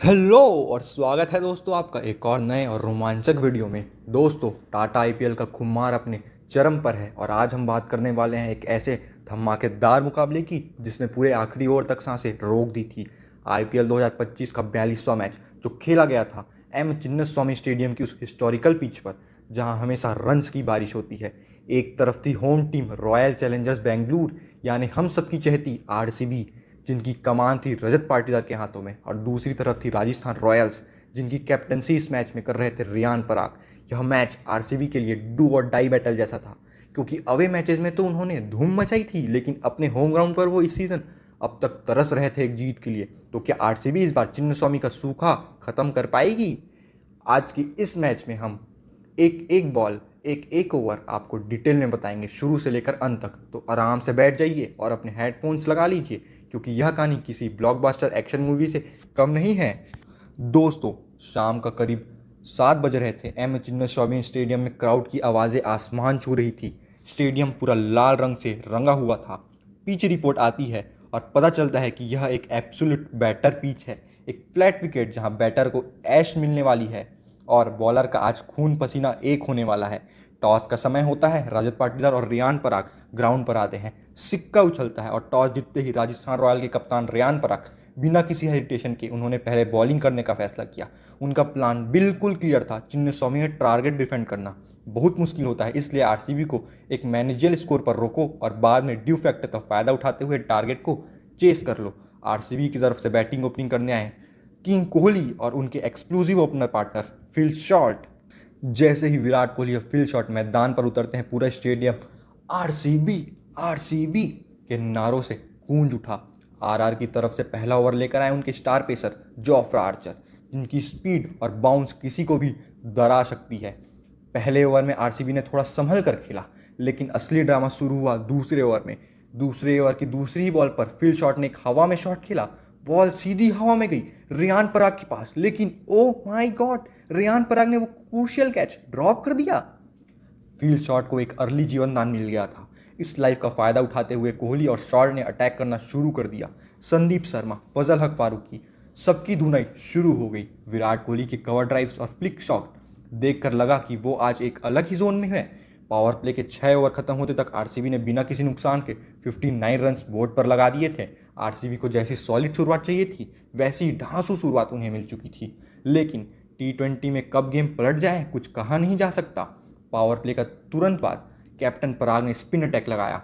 Hello और स्वागत है दोस्तों आपका एक और नए और रोमांचक वीडियो में। दोस्तों, टाटा आईपीएल का खुमार अपने चरम पर है और आज हम बात करने वाले हैं एक ऐसे धमाकेदार मुकाबले की जिसने पूरे आखिरी ओवर तक सांसें रोक दी थी। आईपीएल 2025 का 42वां मैच जो खेला गया था एम चिन्नास्वामी स्टेडियम की उस हिस्टोरिकल पिच पर जहां हमेशा रन्स की बारिश होती है। एक तरफ थी home team royal Challengers Bengaluru यानी हम सबकी चहेती आरसीबी, जिनकी कमान थी रजत पाटीदार के हाथों में, और दूसरी तरफ थी राजस्थान रॉयल्स जिनकी कैप्टनसी इस मैच में कर रहे थे रियान पराग। यह मैच आरसीबी के लिए डू और डाई बैटल जैसा था, क्योंकि अवे मैचेस में तो उन्होंने धूम मचाई थी, लेकिन अपने होम ग्राउंड पर वो इस सीजन अब तक तरस रहे थे एक जीत के लिए। तो क्या आरसीबी इस बार चिन्नस्वामी का सूखा खत्म कर पाएगी? आज की इस मैच में हम एक एक बॉल एक एक ओवर आपको डिटेल में बताएंगे, शुरू से लेकर अंत तक। तो आराम से बैठ जाइए और अपने हेडफोन्स लगा लीजिए, क्योंकि यह कहानी किसी ब्लॉकबस्टर एक्शन मूवी से कम नहीं है। दोस्तों, शाम का करीब 7 बज रहे थे। एम चिन्नास्वामी स्टेडियम में क्राउड की आवाज़ें आसमान छू रही थी। स्टेडियम पूरा लाल रंग से रंगा हुआ था। पिच रिपोर्ट आती है और पता चलता है कि यह एक एब्सोल्यूट बैटर पिच है, एक फ्लैट विकेट जहां बैटर को ऐश मिलने वाली है और बॉलर का आज खून पसीना एक होने वाला है। टॉस का समय होता है, रजत पाटीदार और रियान पराग ग्राउंड पर आते हैं। सिक्का उछलता है और टॉस जीतते ही राजस्थान रॉयल के कप्तान रियान पराग बिना किसी हेजिटेशन के उन्होंने पहले बॉलिंग करने का फैसला किया। उनका प्लान बिल्कुल क्लियर था, चिन्नास्वामी में टारगेट डिफेंड करना बहुत मुश्किल होता है, इसलिए आरसीबी को एक मैनेजियल स्कोर पर रोको और बाद में ड्यू फैक्टर का फायदा उठाते हुए टारगेट को चेस कर लो। आरसीबी की तरफ से बैटिंग ओपनिंग करने आए किंग कोहली और उनके exclusive opener partner Phil Short. जैसे ही विराट कोहली और फिल शॉर्ट मैदान पर उतरते हैं, पूरा स्टेडियम आरसीबी आरसीबी के नारों से गूंज उठा। आरआर की तरफ से पहला ओवर लेकर आए उनके स्टार पेसर जोफ्रा आर्चर, जिनकी स्पीड और बाउंस किसी को भी डरा सकती है। पहले ओवर में आरसीबी ने थोड़ा संभल कर खेला, लेकिन असली ड्रामा शुरू हुआ दूसरे ओवर में। दूसरे ओवर की दूसरी ही बॉल पर फिल शॉट ने एक हवा में शॉट खेला। बॉल सीधी हवा में गई रियान पराग के पास, लेकिन oh my God, Riyan Parag ने वो क्रूशियल कैच ड्रॉप कर दिया। फील्ड शॉट को एक अर्ली जीवन दान मिल गया था। इस लाइफ का फायदा उठाते हुए कोहली और शॉर्ट ने अटैक करना शुरू कर दिया। संदीप शर्मा, फजल हक फारूकी, सबकी धुनाई शुरू हो गई। विराट कोहली के कवर ड्राइव्स और फ्लिक शॉट देखकर लगा कि वो आज एक अलग ही जोन में है। पावर प्ले के 6 ओवर खत्म होते तक आरसीबी ने बिना किसी नुकसान के 59 रन्स बोर्ड पर लगा दिए थे। आरसीबी को जैसी सॉलिड शुरुआत चाहिए थी, वैसी ढांसू शुरुआत उन्हें मिल चुकी थी, लेकिन टी20 में कब गेम पलट जाए कुछ कहा नहीं जा सकता। पावर प्ले का तुरंत बाद कैप्टन पराग ने स्पिन अटैक लगाया।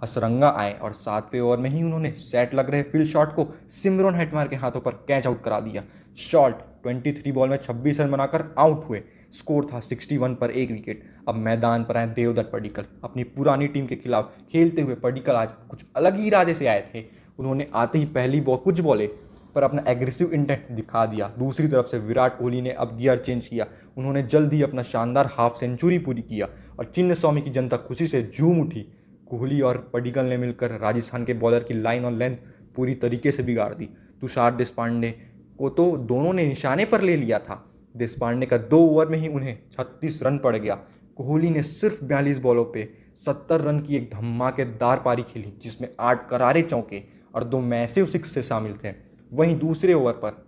हसरंगा आए और 7वें ओवर में ही उन्होंने सेट लग रहे फील्ड शॉट को सिमरन हेटमायर के हाथों पर कैच आउट करा दिया। शॉट 23 बॉल में 26 रन बनाकर आउट हुए। स्कोर था 61 पर 1 विकेट। अब मैदान पर आए देवदत्त पडिक्कल। अपनी पुरानी टीम के खिलाफ खेलते हुए पडिक्कल आज कुछ अलग ही इरादे से आए थे। उन्होंने आते ही पहली बॉल कुछ बॉले पर अपना एग्रेसिव इंटेंट दिखा दिया। दूसरी तरफ से विराट कोहली ने अब गियर चेंज किया। उन्होंने जल्द ही अपना शानदार हाफ सेंचुरी पूरी किया और चिन्नास्वामी की जनता खुशी से झूम उठी। कोहली और पडिक्कल ने मिलकर राजस्थान के बॉलर की लाइन और लेंथ पूरी तरीके से बिगाड़ दी। तुषार देशपांडे को तो दोनों ने निशाने पर ले लिया था। देशपांडे का 2 ओवर में ही उन्हें 36 रन पड़ गया। कोहली ने सिर्फ 42 बॉलों पे 70 रन की एक धमाकेदार पारी खेली, जिसमें 8 करारे चौके और 2 मैसिव सिक्स से शामिल थे। वहीं दूसरे ओवर पर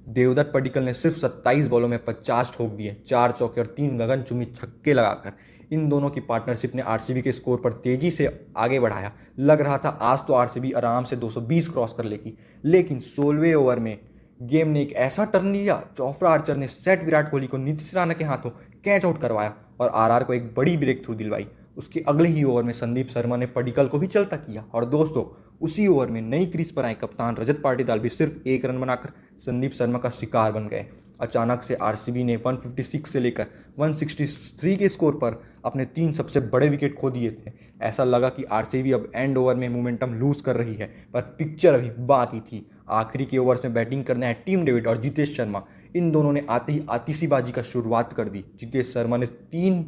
देवदत्त पडिक्कल ने सिर्फ 27 बॉलों में 50 ठोक दिए, 4 चौके और 3 गगनचुंबी छक्के लगाकर। इन दोनों की पार्टनरशिप ने आरसीबी के स्कोर पर तेजी से आगे बढ़ाया। लग रहा था आज तो आरसीबी आराम से 220 क्रॉस कर लेगी, लेकिन 16वें ओवर में गेम ने एक ऐसा टर्न लिया। जोफ्रा आर्चर ने सेट विराट कोहली को नीतीश राणा के हाथों कैच आउट करवाया और आरआर को एक बड़ी ब्रेक थ्रू दिलवाई। उसके अगले ही ओवर में संदीप शर्मा ने पडिक्कल को भी चलता किया और दोस्तों, उसी ओवर में नई क्रीज पर आए कप्तान रजत पाटीदार भी सिर्फ 1 रन बनाकर संदीप शर्मा का शिकार बन गए। अचानक से आरसीबी ने 156 से लेकर 163 के स्कोर पर अपने 3 सबसे बड़े विकेट खो दिए थे। ऐसा लगा कि आरसीबी अब एंड ओवर में मोमेंटम लूज कर रही है, पर पिक्चर अभी बाकी थी। आखिरी के ओवर्स में बैटिंग करने आए टीम डेविड और जितेश शर्मा। इन दोनों ने आते ही आतिशीबाजी का शुरुआत कर दी। जितेश शर्मा ने 3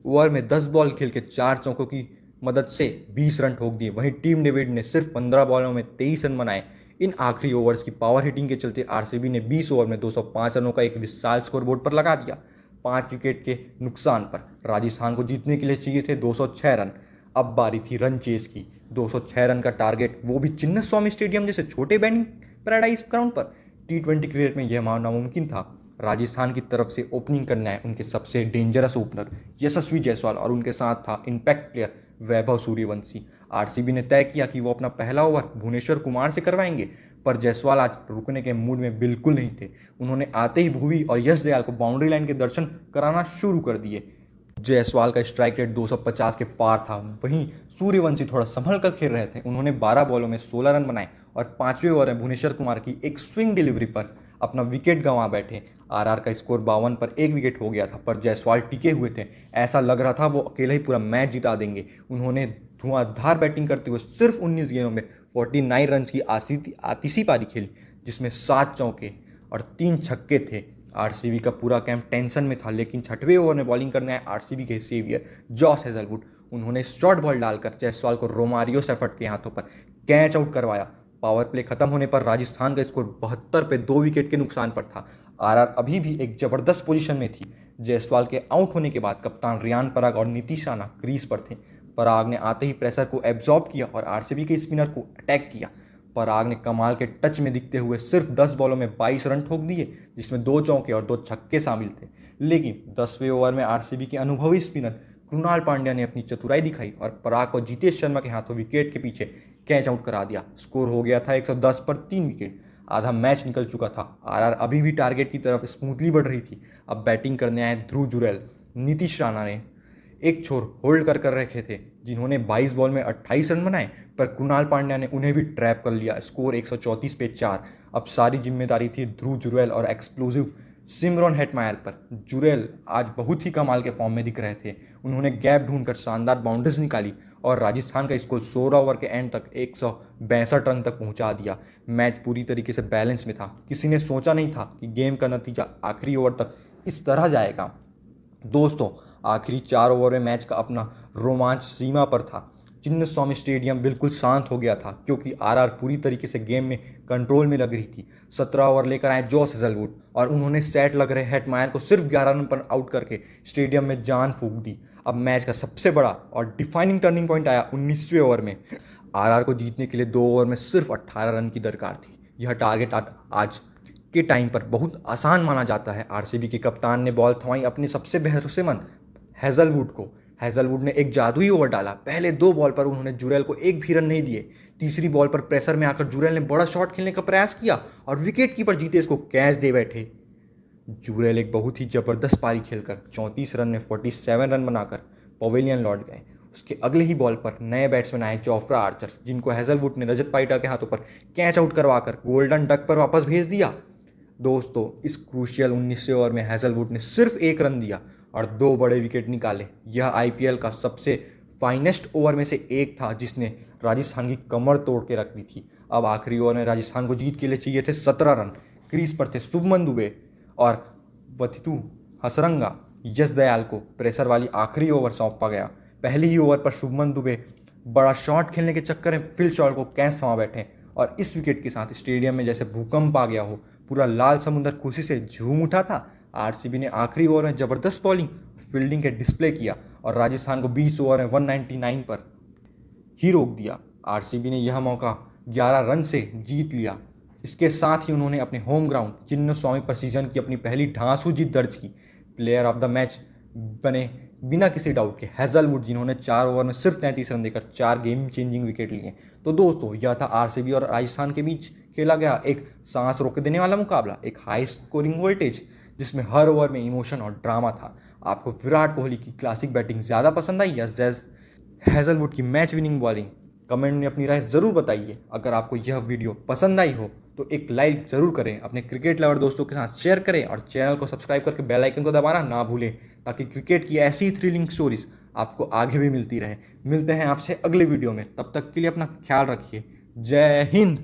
ओवर में 10 बॉल खेल के 4 चौकों की मदद से 20 रन ठोक दिए। वहीं टीम डेविड ने सिर्फ 15 बॉलों में 23 रन बनाए। इन आखिरी ओवर्स की पावर हिटिंग के चलते आरसीबी ने 20 ओवर में 205 रनों का एक विशाल स्कोर बोर्ड पर लगा दिया। 5 विकेट के नुकसान पर राजस्थान को जीतने के लिए चाहिए थे 206 रन। अब बारी थी रन चेस की। 206 रन का टारगेट, वो भी चिन्नास्वामी स्टेडियम जैसे छोटे बैटिंग पैराडाइज ग्राउंड पर। T20 क्रिकेट में यह नामुमकिन था। राजस्थान की तरफ से ओपनिंग करना है उनके सबसे डेंजरस ओपनर यशस्वी जायसवाल और उनके साथ था impact player Vaibhav Suryavanshi. RCB ने तय किया कि वो अपना पहला ओवर भुवनेश्वर कुमार से करवाएंगे, पर जायसवाल आज रुकने के मूड में बिल्कुल नहीं थे। उन्होंने आते ही भुवी और यश दयाल को बाउंड्री लाइन के दर्शन कराना शुरू कर दिए। जायसवाल का स्ट्राइक रेट 250 के पार था। वहीं सूर्यवंशी थोड़ा संभल कर खेल रहे थे। उन्होंने 12 बॉलों में 16 रन बनाए और 5वें ओवर में भुवनेश्वर कुमार की एक स्विंग डिलीवरी पर अपना विकेट गंवा बैठे। आरआर का स्कोर 52 पर 1 विकेट हो गया था, पर जायसवाल टिके हुए थे। ऐसा लग रहा था वो अकेले ही पूरा मैच जिता देंगे। उन्होंने धुआंधार बैटिंग करते हुए सिर्फ 19 गेंदों में 49 रन की आतिशी पारी खेली, जिसमें 7 चौके और 3 छक्के थे। आरसीबी का पूरा कैंप टेंशन में था, लेकिन 6वें ओवर में बॉलिंग करने आए आरसीबी के सेवियर जॉस हेजलवुड। उन्होंने शॉर्ट बॉल डालकर जायसवाल को रोमारियो सेफर्ट के हाथों पर कैच आउट करवाया। पावर प्ले खत्म होने पर राजस्थान का स्कोर 72 पे 2 विकेट के नुकसान पर था। आरआर अभी भी एक जबरदस्त पोजीशन में थी। जायसवाल के आउट होने के बाद कप्तान रियान पराग और नीतीश राणा क्रीज पर थे। पराग ने आते ही प्रेशर को एब्जॉर्ब किया और आरसीबी के स्पिनर को अटैक किया। पराग ने कमाल के टच में दिखते हुए सिर्फ 10 बॉलों में 22 रन ठोक दिए, जिसमें 2 चौके और 2 छक्के शामिल थे। लेकिन 10वें ओवर में आरसीबी के अनुभवी स्पिनर कृणाल पांड्या ने अपनी चतुराई दिखाई और पराग को जितेश शर्मा के हाथों विकेट के पीछे कैच आउट करा दिया। स्कोर हो गया था 110 पर 3 विकेट। आधा मैच निकल चुका था। आरआर अभी भी टारगेट की तरफ स्मूथली बढ़ रही थी। अब बैटिंग करने आए ध्रुव जुरैल। नीतीश राणा ने एक छोर होल्ड कर रखे थे, जिन्होंने 22 बॉल में 28 रन बनाए, पर कृणाल पांड्या ने उन्हें भी ट्रैप कर लिया। स्कोर 134 पे 4। अब सारी जिम्मेदारी थी ध्रुव जुरैल और एक्सप्लोसिव सिमरन हेटमायर पर। जुरैल आज बहुत ही कमाल के फॉर्म में दिख रहे थे। उन्होंने गैप ढूंढकर शानदार बाउंड्रीज निकाली और राजस्थान का स्कोर 16 ओवर के एंड तक 162 रन तक पहुंचा दिया। मैच पूरी तरीके से बैलेंस में था। किसी ने सोचा नहीं था कि गेम का नतीजा आखिरी ओवर तक इस तरह जाएगा। दोस्तों, आखिरी 4 ओवर में मैच का अपना रोमांच सीमा पर था। चिन्नस्वामी स्टेडियम बिल्कुल शांत हो गया था, क्योंकि आरआर पूरी तरीके से गेम में कंट्रोल में लग रही थी। 17 ओवर लेकर आए जॉस हेजलवुड और उन्होंने सेट लग रहे हेटमायर को सिर्फ 11 रन पर आउट करके स्टेडियम में जान फूंक दी। अब मैच का सबसे बड़ा और डिफाइनिंग टर्निंग पॉइंट आया 19वें ओवर में। आरआर को जीतने के लिए 2 ओवर में सिर्फ 18 रन की दरकार थी। यह टारगेट आज के टाइम पर बहुत आसान माना जाता है। आरसीबी के कप्तान ने बॉल थमाई अपने सबसे भरोसेमंद हेजलवुड को। हेजलवुड ने एक जादुई ओवर डाला। पहले 2 बॉल पर उन्होंने जुरैल को एक भी रन नहीं दिए। तीसरी बॉल पर प्रेशर में आकर जुरैल ने बड़ा शॉट खेलने का प्रयास किया और विकेट कीपर जीतेश को कैच दे बैठे। जुरैल एक बहुत ही जबरदस्त पारी खेलकर 34 रन में 47 रन बनाकर पवेलियन लौट गए। उसके अगले ही बॉल पर नए बैट्समैन आए जोफ्रा आर्चर, जिनको हेजलवुड ने रजत पाटीदार के हाथों पर कैच आउट करवाकर गोल्डन डक पर वापस भेज दिया। दोस्तों, इस क्रूशियल 19वें ओवर में हेजलवुड ने सिर्फ 1 रन दिया और 2 बड़े विकेट निकाले। यह आईपीएल का सबसे फाइनेस्ट ओवर में से एक था, जिसने राजस्थान की कमर तोड़ के रख दी थी। अब आखिरी ओवर में राजस्थान को जीत के लिए चाहिए थे 17 रन। क्रीज पर थे शुभमन दुबे और वथितु हसरंगा। यश दयाल को प्रेशर वाली आखिरी ओवर सौंपा गया। पहली ही ओवर पर शुभमन दुबे बड़ा शॉट खेलने के चक्कर में फिल शॉट को कैच थमा बैठे और इस विकेट के साथ स्टेडियम में जैसे भूकंप आ गया हो। पूरा लाल समुद्र खुशी से झूम उठा था। आरसीबी ने आखिरी ओवर में जबरदस्त बॉलिंग फील्डिंग के डिस्प्ले किया और राजस्थान को 20 ओवर में 199 पर ही रोक दिया। आरसीबी ने यह मौका 11 रन से जीत लिया। इसके साथ ही उन्होंने अपने होम ग्राउंड चिन्नस्वामी पर सीजन की अपनी पहली ढांसू जीत दर्ज की। प्लेयर ऑफ द मैच बने बिना किसी डाउट के हेजलवुड, जिन्होंने 4 ओवर में सिर्फ 33 रन देकर 4 गेम चेंजिंग विकेट लिए। तो दोस्तों, यह था आरसीबी और राजस्थान के बीच खेला गया एक सांस रोक देने वाला मुकाबला, एक हाई स्कोरिंग वोल्टेज जिसमें हर ओवर में इमोशन और ड्रामा था। आपको विराट कोहली की क्लासिक बैटिंग ज़्यादा पसंद आई या हेजलवुड की मैच विनिंग बॉलिंग? कमेंट में अपनी राय ज़रूर बताइए। अगर आपको यह वीडियो पसंद आई हो तो एक लाइक ज़रूर करें, अपने क्रिकेट लवर दोस्तों के साथ शेयर करें और चैनल को सब्सक्राइब करके बेल आइकन को दबाना ना भूलें, ताकि क्रिकेट की ऐसी ही थ्रिलिंग स्टोरीज आपको आगे भी मिलती रहे। मिलते हैं आपसे अगले वीडियो में, तब तक के लिए अपना ख्याल रखिए। जय हिंद।